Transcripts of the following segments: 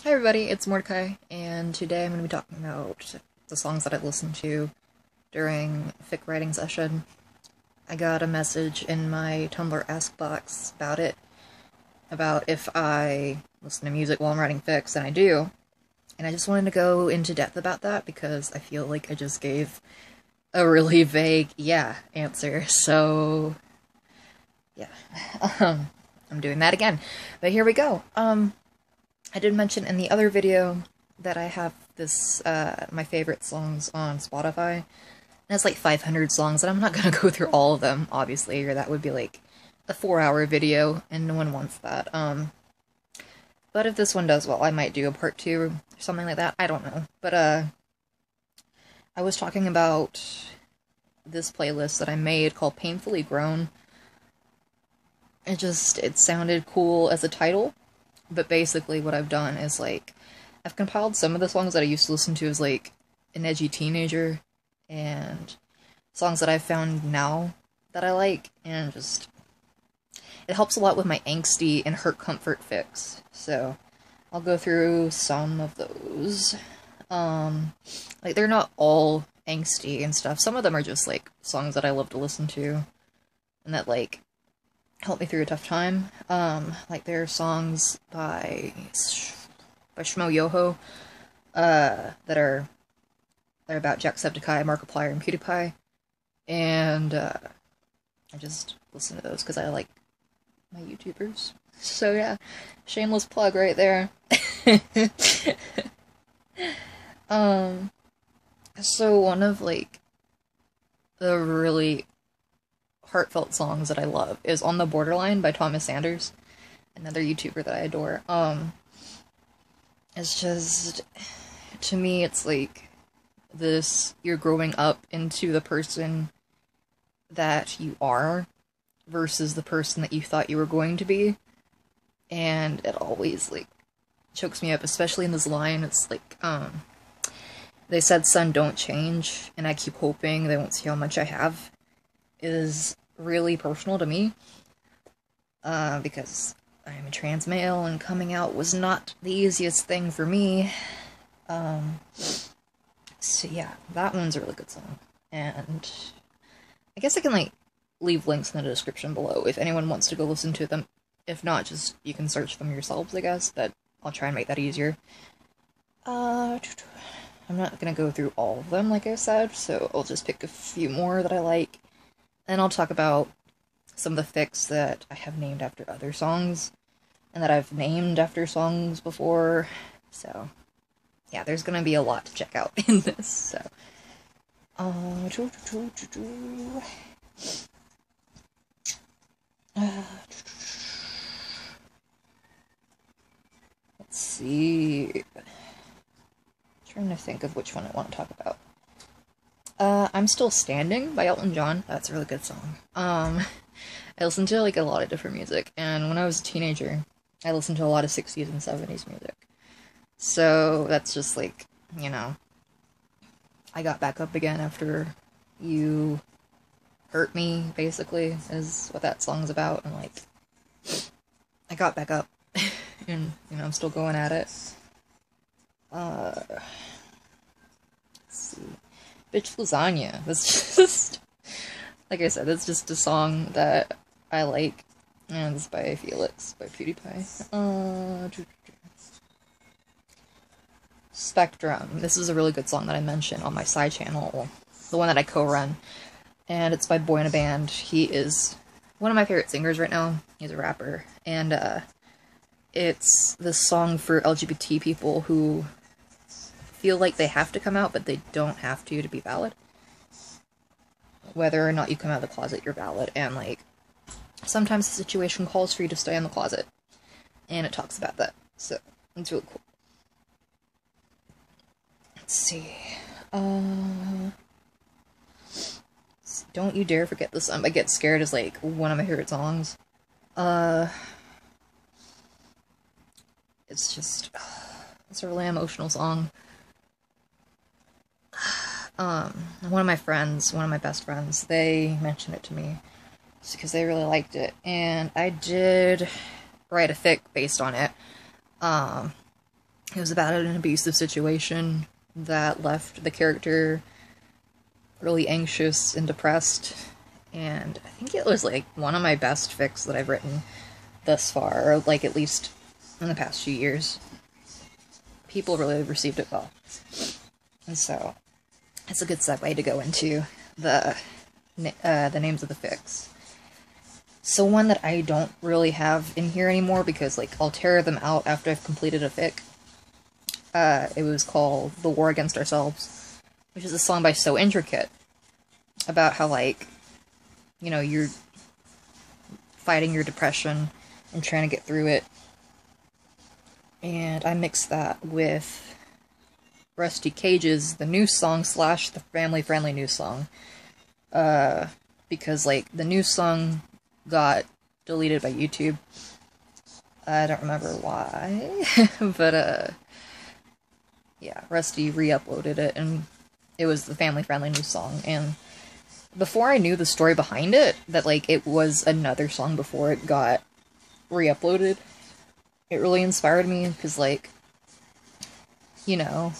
Hi everybody, it's Mordecai, and today I'm going to be talking about the songs that I listened to during a fic writing session. I got a message in my Tumblr Ask box about it, about if I listen to music while I'm writing fics, and I do. And I just wanted to go into depth about that because I feel like I just gave a really vague yeah answer, so yeah. I'm doing that again. But here we go. I did mention in the other video that I have this, my favorite songs on Spotify. And it's like 500 songs, and I'm not gonna go through all of them, obviously, or that would be like a 4-hour video, and no one wants that. But if this one does well, I might do a part 2 or something like that. I don't know. But, I was talking about this playlist that I made called Painfully Grown. It sounded cool as a title. But basically what I've done is, like, I've compiled some of the songs that I used to listen to as, like, an edgy teenager, and songs that I've found now that I like, and just, it helps a lot with my angsty and hurt comfort fix, so I'll go through some of those. Like, they're not all angsty and stuff, some of them are just, like, songs that I love to listen to, and that, like, help me through a tough time. Like, there are songs by Shmo Yoho, that are about Jacksepticeye, Markiplier, and PewDiePie, and, I just listen to those because I like my YouTubers. So yeah, shameless plug right there. So one of, like, the really heartfelt songs that I love is On the Borderline by Thomas Sanders, another YouTuber that I adore. It's just, to me, it's like this, you're growing up into the person that you are versus the person that you thought you were going to be, and it always, like, chokes me up, especially in this line. It's like, they said, "Son, don't change, and I keep hoping they won't see how much I have," is really personal to me, because I'm a trans male, and coming out was not the easiest thing for me. So yeah, that one's a really good song, and I guess I can, like, leave links in the description below if anyone wants to go listen to them. If not, just, you can search them yourselves, I guess, but I'll try and make that easier. I'm not gonna go through all of them, like I said, so I'll just pick a few more that I like, and I'll talk about some of the fics that I have named after other songs, and that I've named after songs before, so yeah, there's gonna be a lot to check out in this, so. Let's see. Trying to think of which one I want to talk about. I'm Still Standing by Elton John. That's a really good song. I listen to, like, a lot of different music, and when I was a teenager, I listened to a lot of 60s and 70s music. So that's just, like, you know, I got back up again after you hurt me, basically, is what that song's about, and, like, I got back up, and, you know, I'm still going at it. Let's see. Bitch Lasagna. That's just, like I said, that's just a song that I like, and it's by Felix, by PewDiePie. Spectrum. This is a really good song that I mentioned on my side channel, the one that I co-run, and it's by Boy in a Band. He is one of my favorite singers right now. He's a rapper, and it's this song for LGBT people who feel like they have to come out, but they don't have to be valid. Whether or not you come out of the closet, you're valid, and, like, sometimes the situation calls for you to stay in the closet, and it talks about that, so it's really cool. Let's see, Don't You Dare Forget This. I Get Scared is, like, one of my favorite songs. It's just, it's a really emotional song. One of my friends, one of my best friends, they mentioned it to me because they really liked it, and I did write a fic based on it. It was about an abusive situation that left the character really anxious and depressed, and I think it was like one of my best fics that I've written thus far, or like at least in the past few years. People really received it well. And so it's a good segue to go into the names of the fics. So one that I don't really have in here anymore because like I'll tear them out after I've completed a fic. It was called The War Against Ourselves, which is a song by So Intricate about how, like, you know, you're fighting your depression and trying to get through it. And I mixed that with Rusty Cage's The New Song / the family-friendly new song. Because, like, the new song got deleted by YouTube. I don't remember why, but, yeah, Rusty re-uploaded it, and it was the family-friendly new song, and before I knew the story behind it, that, like, it was another song before it got re-uploaded, it really inspired me, because, like, you know,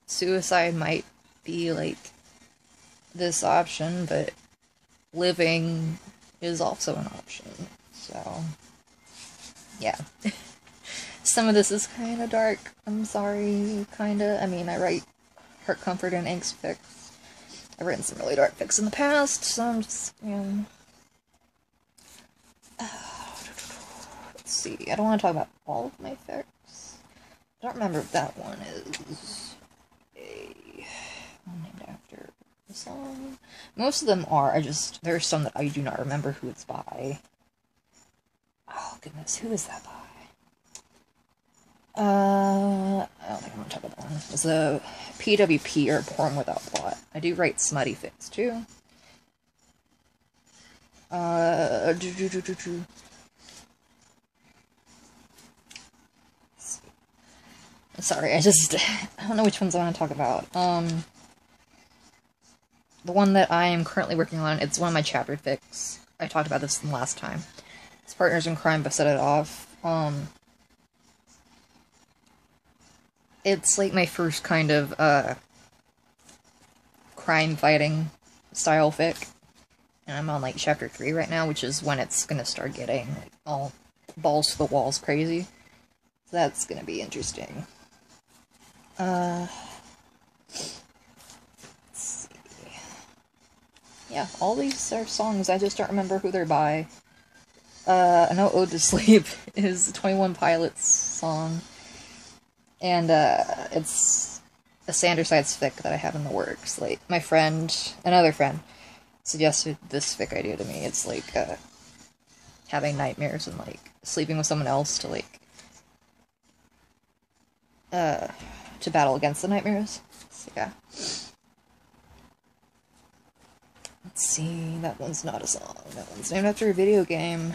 suicide might be, like, this option, but living is also an option, so, yeah. Some of this is kind of dark, I'm sorry, kinda. I mean, I write heart comfort and angst fics. I've written some really dark fics in the past, so I'm just, you know... Let's see, I don't want to talk about all of my fics. I don't remember if that one is one named after the song. Most of them are, there are some that I do not remember who it's by. Oh, goodness, who is that by? I don't think I'm gonna talk about that one. It's a PWP, or Porn Without Plot. I do write smutty fics, too. Sorry, I don't know which ones I want to talk about. The one that I am currently working on, it's one of my chapter fics. I talked about this last time. It's Partners in Crime, but Set It Off. It's like my first kind of, crime-fighting style fic. And I'm on, like, chapter 3 right now, which is when it's gonna start getting, like, all balls to the walls crazy. So that's gonna be interesting. Let's see. Yeah, all these are songs, I just don't remember who they're by. I know Ode to Sleep is 21 Pilots song. And, it's a Sandersides fic that I have in the works. Like, my friend, another friend, suggested this fic idea to me. It's, like, having nightmares and, like, sleeping with someone else to, like, to battle against the nightmares. So, yeah. Let's see, that one's not a song. That one's named after a video game.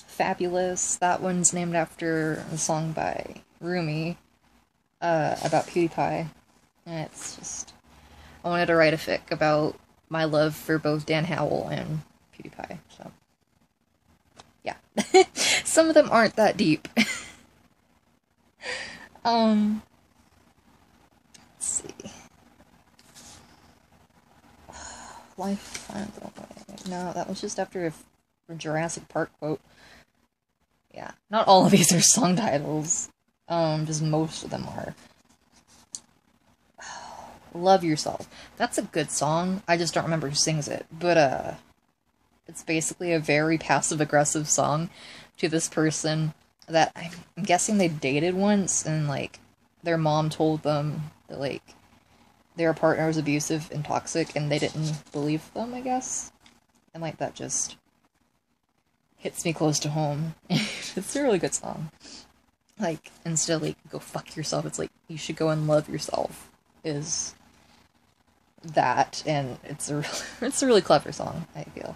Fabulous. That one's named after a song by Rumi, about PewDiePie. And it's just... I wanted to write a fic about my love for both Dan Howell and PewDiePie, so... yeah. Some of them aren't that deep. Let's see. Life... No, that was just after a Jurassic Park quote. Yeah, not all of these are song titles. Just most of them are. Love Yourself. That's a good song. I just don't remember who sings it. But, it's basically a very passive-aggressive song to this person that I'm guessing they dated once, and, like, their mom told them that, like, their partner was abusive and toxic, and they didn't believe them, I guess. And, like, that just hits me close to home. It's a really good song. Like, instead of, like, go fuck yourself, it's like, you should go and love yourself, is that, and it's a really clever song, I feel.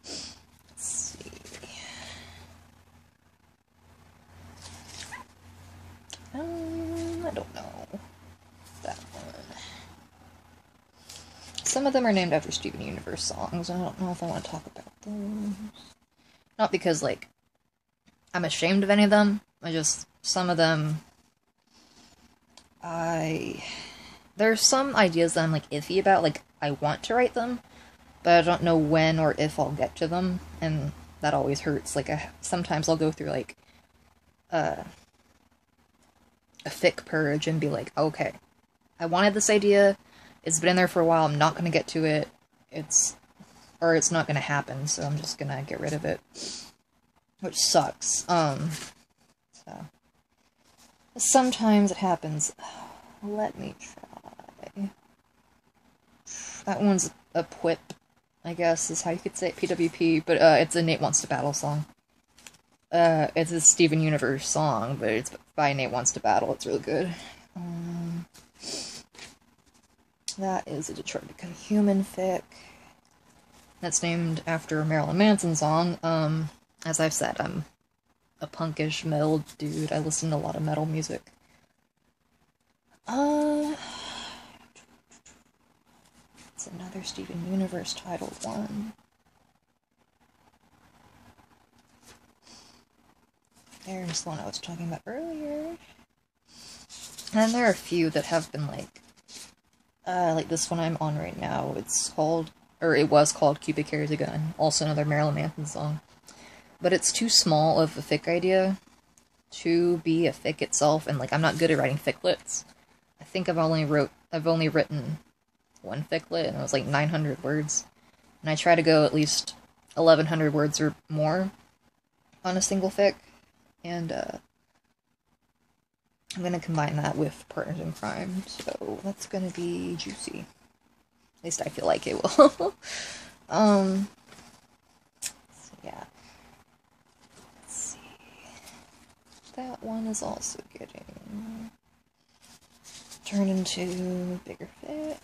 Let's see. I don't know. That one. Some of them are named after Steven Universe songs. I don't know if I want to talk about those. Not because, like, I'm ashamed of any of them. Some of them, there's some ideas that I'm, like, iffy about, like, I want to write them, but I don't know when or if I'll get to them, and that always hurts. Like, sometimes I'll go through, like, a fic purge and be like, okay, I wanted this idea, it's been in there for a while, I'm not gonna get to it, it's not gonna happen, so I'm just gonna get rid of it. Which sucks. So. Sometimes it happens. Let me try. That one's a PWIP, I guess, is how you could say it, PWP, but it's a Nate Wants to Battle song. It's a Steven Universe song, but it's by Nate Wants to Battle. It's really good. That is a Detroit Become Human fic. That's named after a Marilyn Manson song. As I've said, I'm a punkish metal dude. I listen to a lot of metal music. It's another Steven Universe titled one. There's the one I was talking about earlier. And there are a few that have been like this one I'm on right now. It was called Cupid Carries a Gun. Also another Marilyn Manson song. But it's too small of a fic idea to be a fic itself, and, like, I'm not good at writing ficlets. I think I've only written one ficlet, and it was like 900 words. And I try to go at least 1,100 words or more on a single fic. And, I'm gonna combine that with Partners in Crime, so that's gonna be juicy. At least I feel like it will. So yeah. Let's see. That one is also getting turned into bigger fic.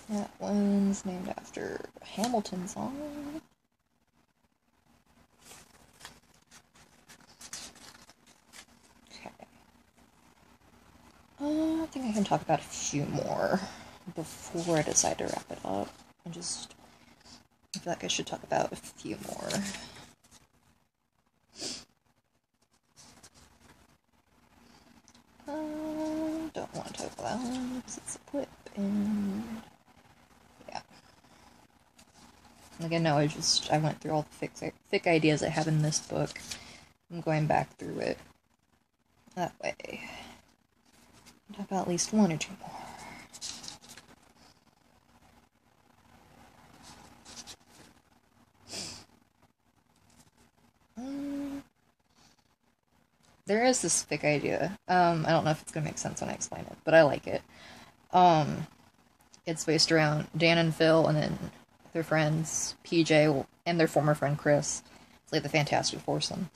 That one's named after a Hamilton song. Okay. I think I can talk about a few more before I decide to wrap it up. I feel like I should talk about a few more. Don't want to talk about that one because it's a PWIP, and yeah. Like, I know I went through all the fic ideas I have in this book. I'm going back through it that way. I'll talk about at least one or two more. There is this fic idea. I don't know if it's gonna make sense when I explain it, but I like it. It's based around Dan and Phil, and then their friends, PJ, and their former friend, Chris. It's like the Fantastic Foursome.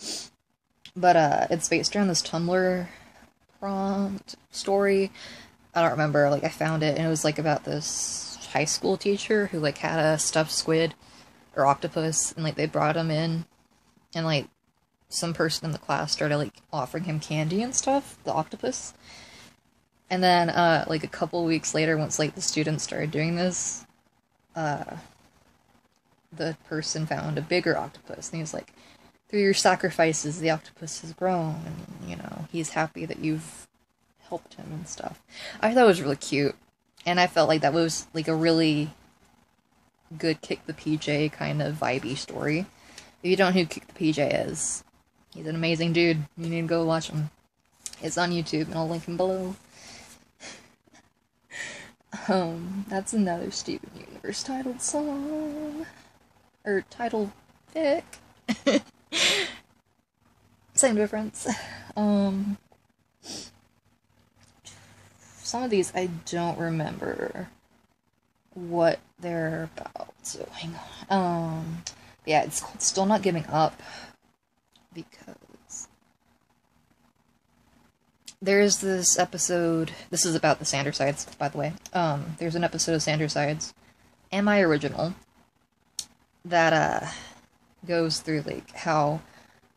But, it's based around this Tumblr prompt story. I don't remember, like, I found it, and it was, like, about this high school teacher who, like, had a stuffed squid, or octopus, and, like, they brought him in, and, like, some person in the class started, like, offering him candy and stuff, the octopus. And then, like, a couple weeks later, once, like, the students started doing this, the person found a bigger octopus, and he was like, through your sacrifices, the octopus has grown, and, you know, he's happy that you've helped him and stuff. I thought it was really cute, and I felt like that was, like, a really good Kick the PJ kind of vibey story. If you don't know who Kick the PJ is, he's an amazing dude. You need to go watch him. It's on YouTube, and I'll link him below. That's another Steven Universe titled song. Or titled fic. Same difference. Some of these I don't remember what they're about, so hang on. Yeah, it's called Still Not Giving Up, because there's this episode, this is about the Sandersides, by the way. There's an episode of Sandersides, and my original, that, goes through, like, how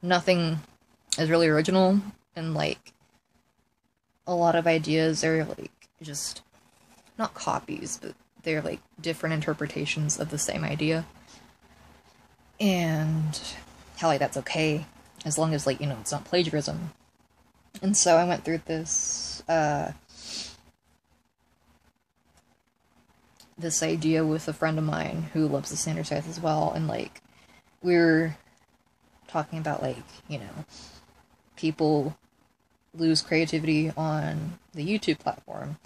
nothing is really original, and, like, a lot of ideas are, like, just, not copies, but they're like different interpretations of the same idea. And how like that's okay as long as like, you know, it's not plagiarism. And so I went through this this idea with a friend of mine who loves the Sanders Scythe as well, and like we were talking about like, you know, people lose creativity on the YouTube platform.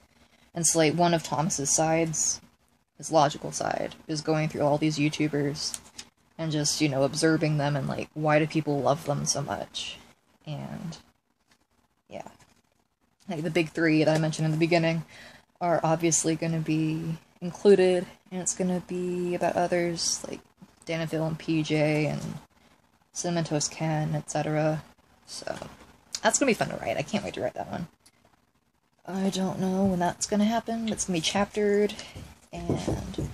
And so like one of Thomas's sides, his logical side, is going through all these YouTubers and just, you know, observing them and like, why do people love them so much? And yeah. Like the big three that I mentioned in the beginning are obviously going to be included, and it's going to be about others like Danaville and PJ and Cinnamon Toast Ken, etc. So that's going to be fun to write. I can't wait to write that one. I don't know when that's going to happen, but it's going to be chaptered. And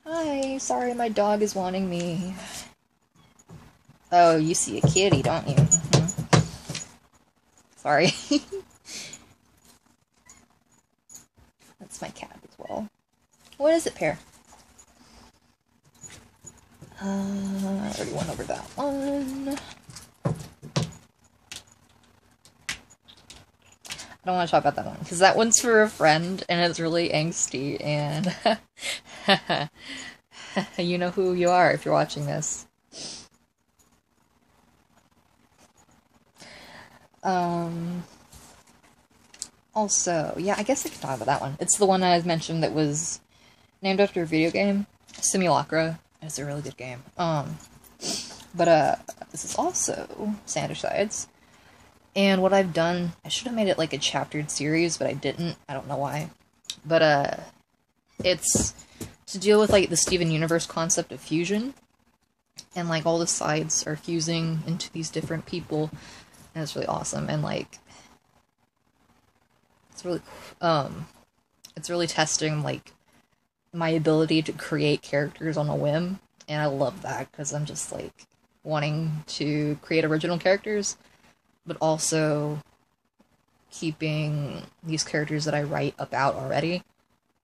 hi, sorry, my dog is wanting me. Oh, you see a kitty, don't you? Mm-hmm. Sorry. That's my cat as well. What is it, Pear? I already went over that one. I don't want to talk about that one, because that one's for a friend, and it's really angsty, and you know who you are if you're watching this. Also, yeah, I guess I can talk about that one. It's the one I mentioned that was named after a video game, Simulacra. It's a really good game. But this is also Sanders Sides. And what I've done, I should have made it like a chaptered series, but I didn't. I don't know why. But, it's to deal with, like, the Steven Universe concept of fusion. And, like, all the sides are fusing into these different people. And it's really awesome. And, like, it's really testing, like, my ability to create characters on a whim. And I love that, because I'm just, like, wanting to create original characters, but also keeping these characters that I write about already.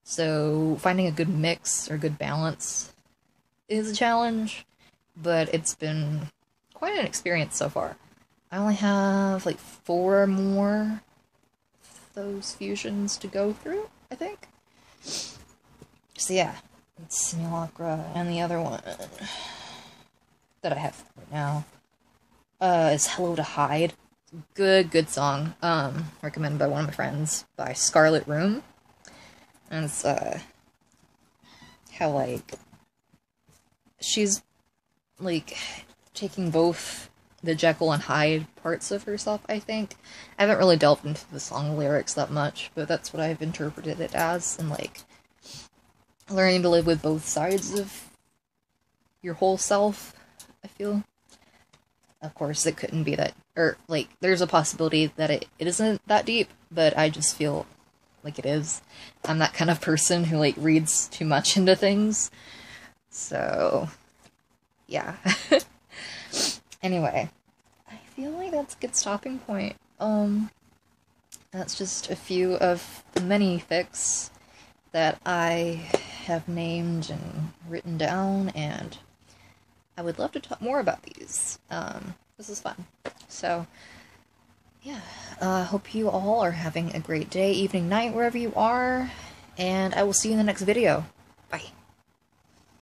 So finding a good mix or good balance is a challenge, but it's been quite an experience so far. I only have like 4 more of those fusions to go through, I think. So yeah, it's Simulacra, and the other one that I have right now is Hello to Hyde. Good song. Recommended by one of my friends, by Scarlet Room. And it's, how, like, she's, like, taking both the Jekyll and Hyde parts of herself, I think. I haven't really delved into the song lyrics that much, but that's what I've interpreted it as, and, like, learning to live with both sides of your whole self, I feel. Of course, it couldn't be that, or, like, there's a possibility that it isn't that deep, but I just feel like it is. I'm that kind of person who, like, reads too much into things. So, yeah. Anyway, I feel like that's a good stopping point. That's just a few of the many fics that I have named and written down, and I would love to talk more about these. This is fun. So, yeah, hope you all are having a great day, evening, night, wherever you are, and I will see you in the next video. Bye.